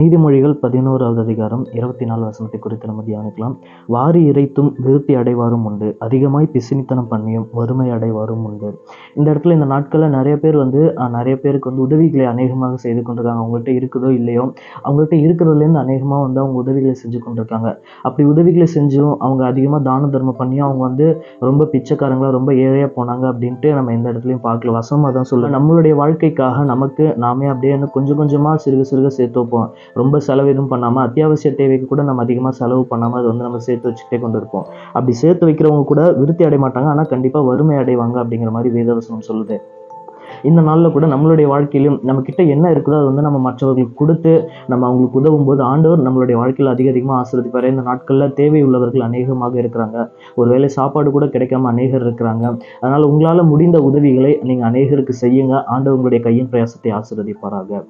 நீதிமொழிகள் 11வது அதிகாரம் 24 வசனத்தை குறித்து நம்ம தியானிக்கலாம். வாரி இறைத்தும் விருத்தி அடைவாரும் உண்டு, அதிகமாய் பிசினித்தனம் பண்ணியும் வறுமை அடைவாரும் உண்டு. இந்த இடத்துல இந்த நாட்களில் நிறைய பேர் நிறைய பேருக்கு உதவிகளை அநேகமாக செய்து கொண்டிருக்காங்க. அவங்கள்ட்ட இருக்குதோ இல்லையோ, அவங்கள்ட்ட இருக்கிறதுலேருந்து அநேகமாக அவங்க உதவிகளை செஞ்சு கொண்டிருக்காங்க. அப்படி உதவிகளை செஞ்சும் அவங்க அதிகமாக தான தர்மம் பண்ணியும் அவங்க ரொம்ப பிச்சைக்காரங்களா ரொம்ப ஏழையாக போனாங்க அப்படின்ட்டு நம்ம எந்த இடத்துலையும் பார்க்கல. வசமாக தான் சொல்ல, நம்மளுடைய வாழ்க்கைக்காக நமக்கு நாமே அப்படியே கொஞ்சம் கொஞ்சமாக சிறுக சிறுக சேர்த்து வைப்போம். ரொம்ப செலவு எதுவும் பண்ணாமல், அத்தியாவசிய தேவைக்கு கூட நம்ம அதிகமாக செலவு பண்ணாமல் அது நம்ம சேர்த்து வச்சுக்கிட்டே கொண்டு இருப்போம். அப்படி சேர்த்து வைக்கிறவங்க கூட விருத்தி அடைய மாட்டாங்க, ஆனால் கண்டிப்பாக வறுமை அடைவாங்க அப்படிங்கிற மாதிரி வேதவசனம் சொல்லுது. இந்த நாளில் கூட நம்மளுடைய வாழ்க்கையிலும் நம்ம கிட்ட என்ன இருக்குதோ அது நம்ம மற்றவர்களுக்கு கொடுத்து நம்ம அவங்களுக்கு உதவும் போது ஆண்டவர் நம்மளுடைய வாழ்க்கையில் அதிகமாக ஆசீர்வதிப்பார். இந்த நாட்களில் தேவை உள்ளவர்கள் அநேகமாக இருக்கிறாங்க. ஒருவேளை சாப்பாடு கூட கிடைக்காம அநேகர் இருக்கிறாங்க. அதனால் உங்களால் முடிந்த உதவிகளை நீங்கள் அநேகருக்கு செய்யுங்க. ஆண்டவர் உங்களுடைய கையின் பிரயாசத்தை ஆசீர்வதிப்பாராக.